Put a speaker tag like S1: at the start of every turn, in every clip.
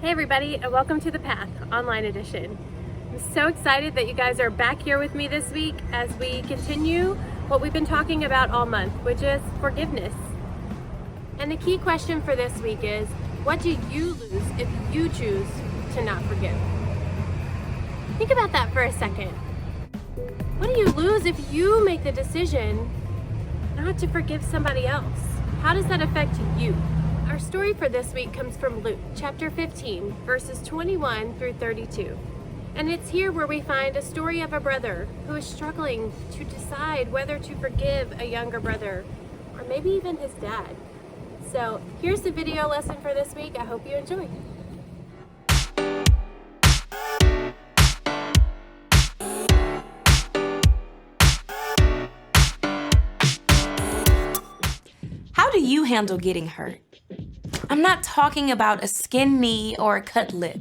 S1: Hey everybody, and welcome to The Path Online Edition. I'm so excited that you guys are back here with me this week as we continue what we've been talking about all month, which is forgiveness. And the key question for this week is, what do you lose if you choose to not forgive? Think about that for a second. What do you lose if you make the decision not to forgive somebody else? How does that affect you? Our story for this week comes from Luke chapter 15, verses 21 through 32. And it's here where we find a story of a brother who is struggling to decide whether to forgive a younger brother or maybe even his dad. So here's the video lesson for this week. I hope you enjoy.
S2: How do you handle getting hurt? I'm not talking about a skinned knee or a cut lip.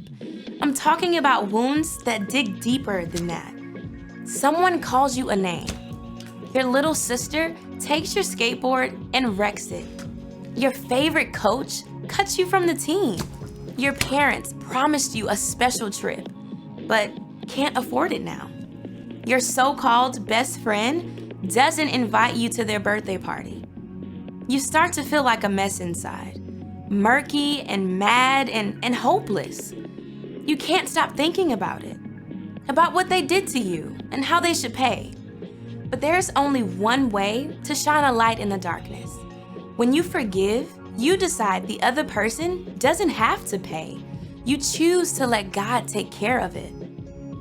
S2: I'm talking about wounds that dig deeper than that. Someone calls you a name. Your little sister takes your skateboard and wrecks it. Your favorite coach cuts you from the team. Your parents promised you a special trip, but can't afford it now. Your so-called best friend doesn't invite you to their birthday party. You start to feel like a mess inside. Murky and mad and hopeless. You can't stop thinking about it, about what they did to you and how they should pay. But there's only one way to shine a light in the darkness. When you forgive, you decide the other person doesn't have to pay. You choose to let God take care of it.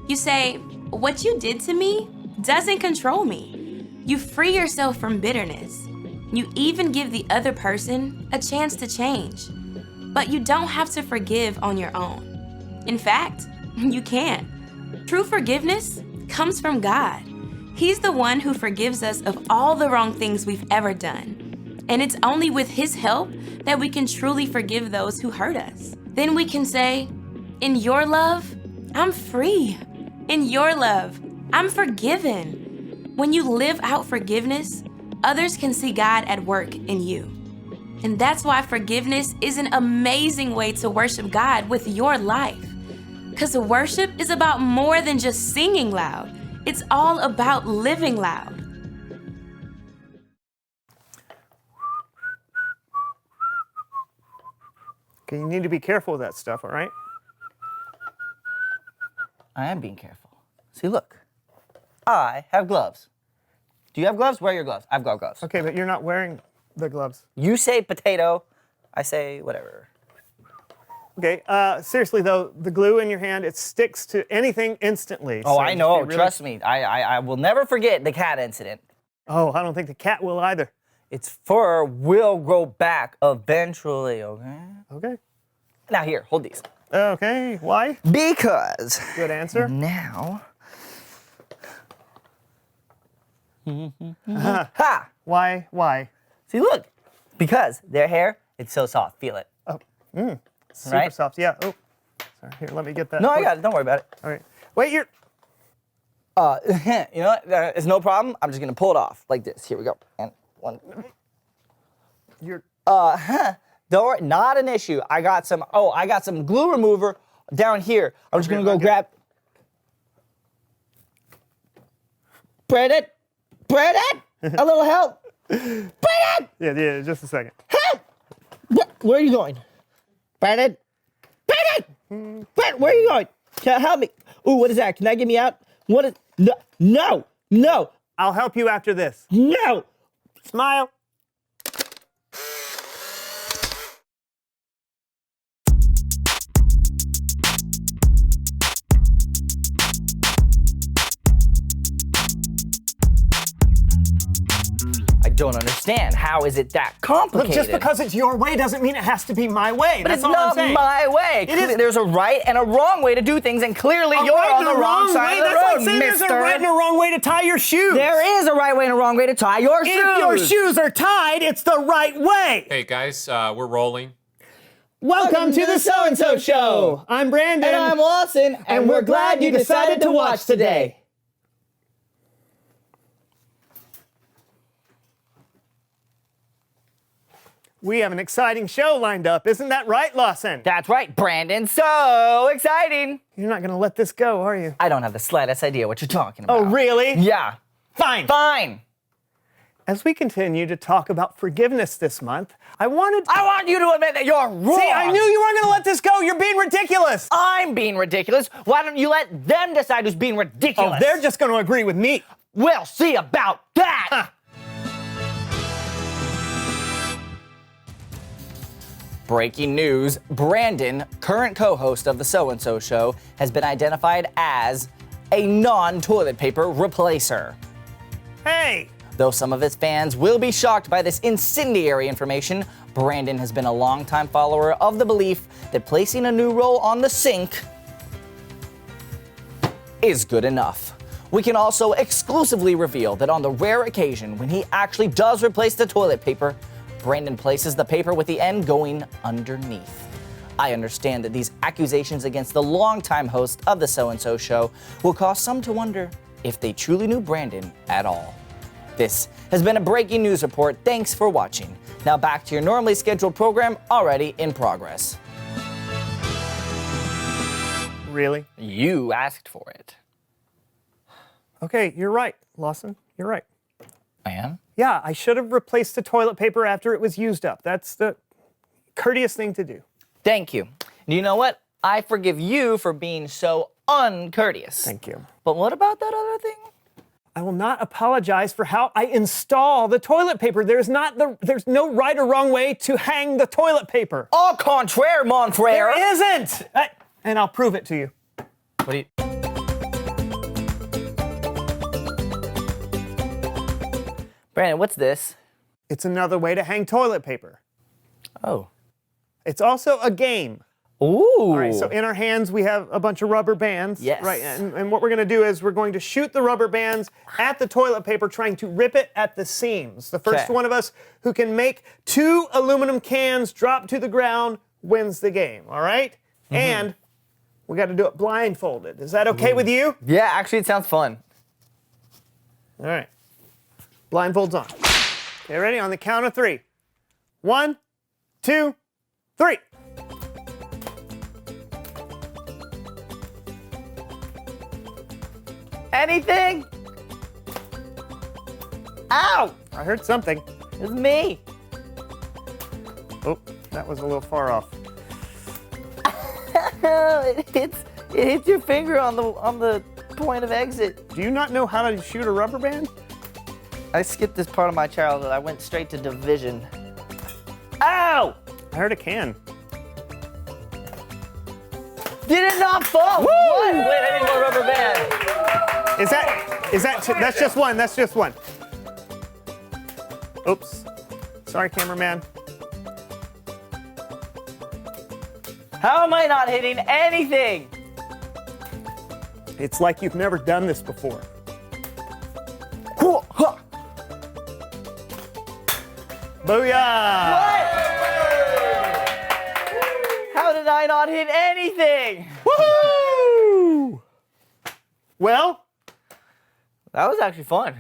S2: You say, what you did to me doesn't control me. You free yourself from bitterness. You even give the other person a chance to change. But you don't have to forgive on your own. In fact, you can't. True forgiveness comes from God. He's the one who forgives us of all the wrong things we've ever done. And it's only with His help that we can truly forgive those who hurt us. Then we can say, in your love, I'm free. In your love, I'm forgiven. When you live out forgiveness, others can see God at work in you. And that's why forgiveness is an amazing way to worship God with your life. Because worship is about more than just singing loud. It's all about living loud.
S3: Okay, you need to be careful with that stuff, all right?
S4: I am being careful. See, look. I have gloves. Do you have gloves? Wear your gloves. I've got gloves.
S3: Okay, but you're not wearing the gloves.
S4: You say potato, I say whatever.
S3: Okay, seriously though, the glue in your hand, it sticks to anything instantly.
S4: Oh,
S3: so
S4: I
S3: just
S4: know.
S3: be really-
S4: Trust me. I will never forget the cat incident.
S3: Oh, I don't think the cat will either.
S4: Its fur will grow back eventually, okay?
S3: Okay.
S4: Now here, hold these.
S3: Okay, why?
S4: Because
S3: Good answer.
S4: now... Ha!
S3: Why?
S4: See, look. Because their hair, it's so soft. Feel it.
S3: Super
S4: Right?
S3: soft, yeah. Oh, sorry, here, let me get that.
S4: No, I got it. Don't worry about it.
S3: All right. Wait, you're...
S4: You know what? It's no problem. I'm just going to pull it off like this. Here we go. And one...
S3: You're...
S4: Don't worry, not an issue. I got some glue remover down here. I'm just gonna go
S3: okay.
S4: grab. Brandon! A little help! Brandon!
S3: Yeah, just a second.
S4: Where are you going? Brandon! Brandon, where are you going? Can you help me? Ooh, what is that? Can I get me out? What is, no,
S3: I'll help you after this.
S4: no!
S3: Smile.
S4: I don't understand. How is it that complicated?
S3: Look, just because it's your way doesn't mean it has to be my way.
S4: But
S3: That's
S4: it's
S3: all I'm
S4: not
S3: saying.
S4: my way.
S3: It is-
S4: There's a right and a wrong way to do things, and clearly you're
S3: right
S4: on
S3: and
S4: the
S3: a
S4: wrong side
S3: way.
S4: of the
S3: That's
S4: road,
S3: like saying
S4: mister.
S3: there's a right and a wrong way to tie your shoes.
S4: There is a right way and a wrong way to tie your shoes.
S3: If your shoes are tied, it's the right way.
S5: Hey guys, we're rolling.
S3: Welcome to the So-and-So Show. I'm Brandon.
S4: And I'm Lawson, and we're glad you decided to watch today.
S3: We have an exciting show lined up. Isn't that right, Lawson?
S6: That's right, Brandon. So exciting.
S3: You're not going to let this go, are you?
S6: I don't have the slightest idea what you're talking about.
S3: Oh, really?
S6: Yeah.
S3: Fine.
S6: Fine.
S3: As we continue to talk about forgiveness this month, I want
S6: you to admit that you're wrong.
S3: See, I knew you weren't going to let this go. You're being ridiculous.
S6: I'm being ridiculous. Why don't you let them decide who's being ridiculous?
S3: Oh, they're just going to agree with me.
S6: We'll see about that.
S3: Huh.
S6: Breaking news, Brandon, current co-host of the So-and-So Show, has been identified as a non-toilet paper replacer.
S3: Hey.
S6: Though some of his fans will be shocked by this incendiary information, Brandon has been a longtime follower of the belief that placing a new roll on the sink is good enough. We can also exclusively reveal that on the rare occasion when he actually does replace the toilet paper, Brandon places the paper with the end going underneath. I understand that these accusations against the longtime host of the So-and-So Show will cause some to wonder if they truly knew Brandon at all. This has been a breaking news report. Thanks for watching. Now back to your normally scheduled program already in progress.
S3: Really?
S6: You asked for it.
S3: Okay, you're right, Lawson. You're right.
S6: I am?
S3: Yeah, I should have replaced the toilet paper after it was used up. That's the courteous thing to do.
S6: Thank you. And you know what? I forgive you for being so uncourteous.
S3: Thank you.
S6: But what about that other thing?
S3: I will not apologize for how I install the toilet paper. There's no right or wrong way to hang the toilet paper.
S6: Au contraire, mon frere.
S3: There isn't! And I'll prove it to you.
S6: What do you... Brandon, what's this?
S3: It's another way to hang toilet paper.
S6: Oh.
S3: It's also a game.
S6: Ooh.
S3: All right, so in our hands we have a bunch of rubber bands.
S6: Yes.
S3: Right, and what we're going to do is we're going to shoot the rubber bands at the toilet paper, trying to rip it at the seams. The first
S6: Okay.
S3: one of us who can make 2 aluminum cans drop to the ground wins the game, all right? And we got to do it blindfolded. Is that okay with you?
S6: Yeah, actually, it sounds fun.
S3: All right. Blindfolds on. Okay, ready? On the count of 3. 1, 2, 3.
S6: Anything? Ow!
S3: I heard something.
S6: It's me.
S3: Oh, that was a little far off.
S6: It hits your finger on the point of exit.
S3: Do you not know how to shoot a rubber band?
S6: I skipped this part of my childhood. I went straight to division. Ow!
S3: I heard a can.
S6: Did it not fall? What? Wait, I need more rubber band.
S3: That's just one. That's just one. Oops. Sorry, cameraman.
S6: How am I not hitting anything?
S3: It's like you've never done this before. Booyah!
S6: How did I not hit anything?
S3: Woohoo! Well,
S6: That was actually fun.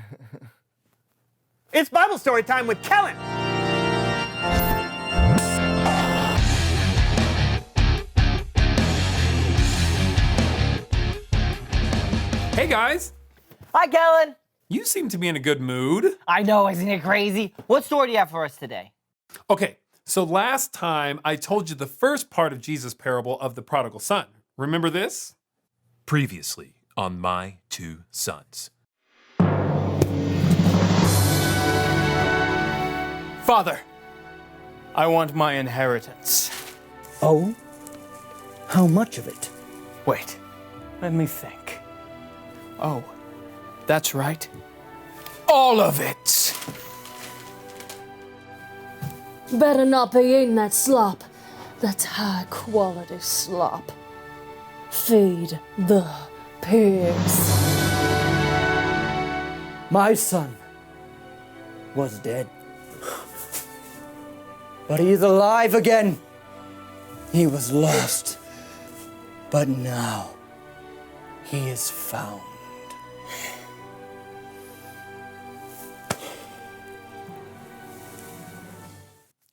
S3: it's Bible story time with Kellen.
S5: Hey guys,
S6: Hi, Kellen.
S5: you seem to be in a good mood.
S6: I know, isn't it crazy? What story do you have for us today?
S5: Okay, so last time I told you the first part of Jesus' parable of the prodigal son. Remember this? Previously on My Two Sons.
S7: Father, I want my inheritance.
S4: Oh? How much of it?
S7: Wait, let me think. Oh, that's right. All of it!
S8: Better not be eating that slop. That's high quality slop. Feed the pigs.
S4: My son was dead. But he is alive again. He was lost. But now he is found.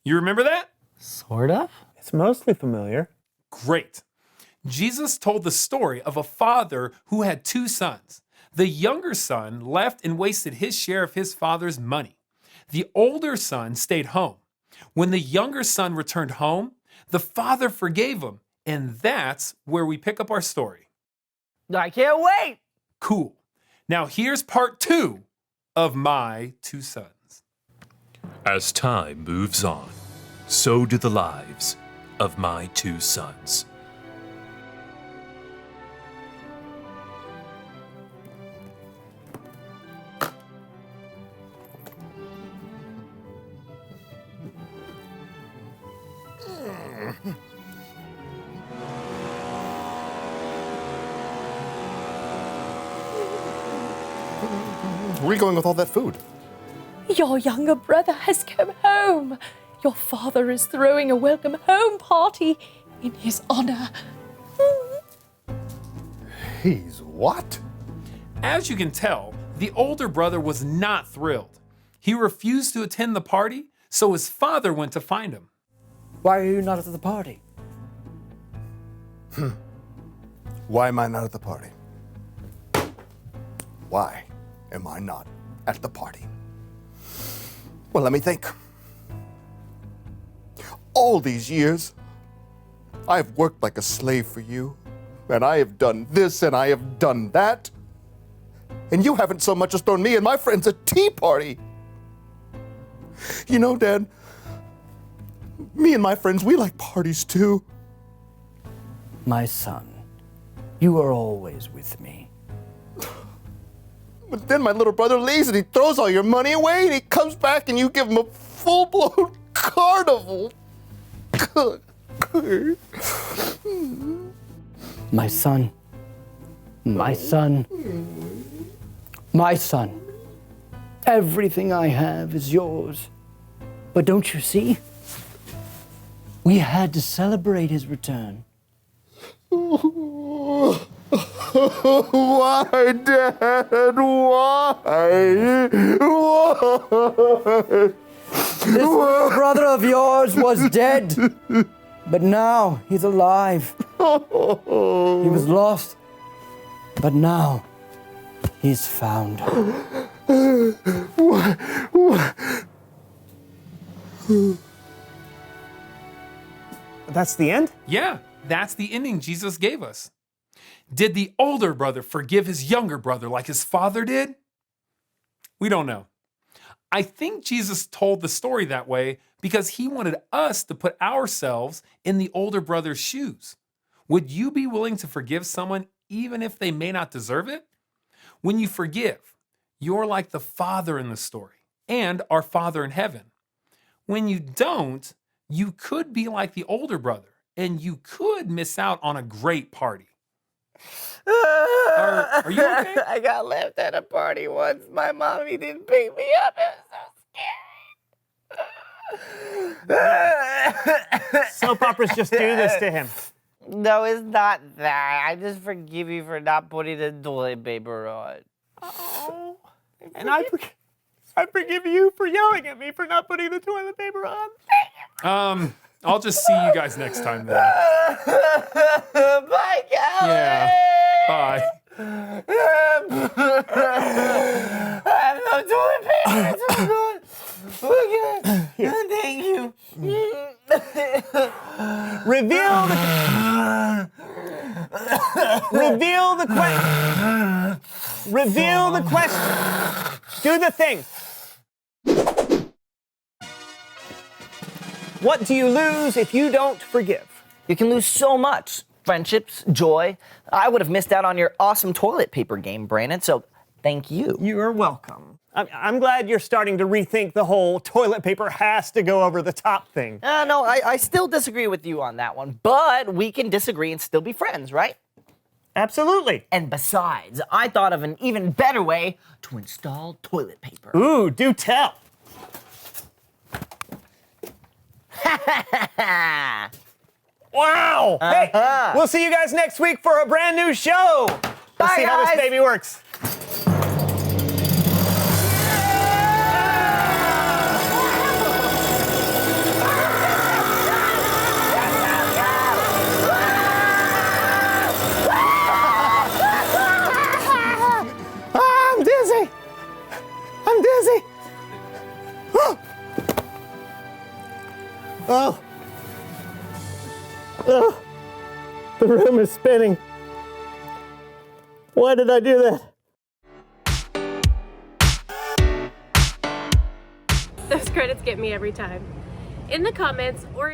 S5: You remember that?
S6: Sort of?
S3: It's mostly familiar.
S5: Great. Jesus told the story of a father who had 2 sons. The younger son left and wasted his share of his father's money. The older son stayed home. When the younger son returned home, the father forgave him, and that's where we pick up our story.
S6: I can't wait.
S5: Cool. Now here's part 2 of My 2 Sons.
S9: As time moves on, so do the lives of my 2 sons.
S10: Where are you going with all that food?
S8: Your younger brother has come home. Your father is throwing a welcome home party in his honor.
S10: He's what?
S5: As you can tell, the older brother was not thrilled. He refused to attend the party, so his father went to find him.
S7: Why are you not at the party?
S10: Why am I not at the party? Why am I not at the party? Well, let me think. All these years, I've worked like a slave for you, and I have done this and I have done that. And you haven't so much as thrown me and my friends a tea party. You know, Dad, me and my friends, we like parties too.
S7: My son, you are always with me.
S10: But then my little brother leaves and he throws all your money away and he comes back and you give him a full-blown carnival.
S7: My son, my son, my son. Everything I have is yours. But don't you see? We had to celebrate his return.
S10: Why, Dad? Why?
S7: This little brother of yours was dead, but now he's alive. He was lost, but now he's found.
S3: That's the end?
S5: Yeah, that's the ending Jesus gave us. Did the older brother forgive his younger brother like his father did? We don't know. I think Jesus told the story that way because he wanted us to put ourselves in the older brother's shoes. Would you be willing to forgive someone even if they may not deserve it? When you forgive, you're like the Father in the story and our Father in heaven. When you don't, you could be like the older brother and you could miss out on a great party. Are you okay?
S6: I got left at a party once. My mommy didn't pick me up. It was so scary.
S3: Soap operas just do this to him.
S6: No, it's not that. I just forgive you for not putting the toilet paper on.
S3: Oh, and I forgive you for yelling at me for not putting the toilet paper on.
S5: I'll just see you guys next time then.
S6: Bye, Calvin.
S5: Yeah. Bye.
S6: I have no toilet paper. It's so good. Okay. Thank you.
S3: Reveal the question. Do the thing. What do you lose if you don't forgive?
S6: You can lose so much. Friendships, joy. I would have missed out on your awesome toilet paper game, Brandon, so thank you.
S3: You're welcome. I'm glad you're starting to rethink the whole toilet paper has to go over the top thing.
S6: No, I still disagree with you on that one, but we can disagree and still be friends, right?
S3: Absolutely.
S6: And besides, I thought of an even better way to install toilet paper.
S3: Ooh, do tell. Wow! Hey, we'll see you guys next week for a brand new show. Let's see how this baby works. dizzy. Oh. Oh. The room is spinning. Why did I do that?
S1: Those credits get me every time. In the comments or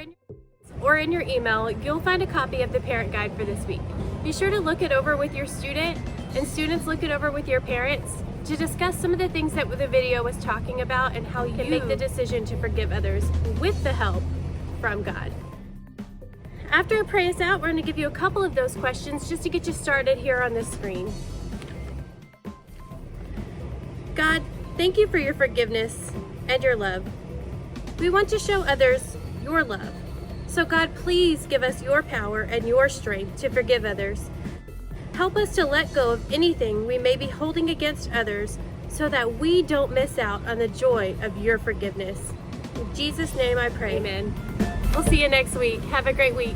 S1: in your email, you'll find a copy of the parent guide for this week. Be sure to look it over with your student, and students look it over with your parents to discuss some of the things that the video was talking about and how you can make the decision to forgive others with the help from God. After I pray us out, we're going to give you a couple of those questions just to get you started here on the screen. God, thank you for your forgiveness and your love. We want to show others your love. So God, please give us your power and your strength to forgive others. Help us to let go of anything we may be holding against others so that we don't miss out on the joy of your forgiveness. In Jesus' name I pray, amen. We'll see you next week. Have a great week.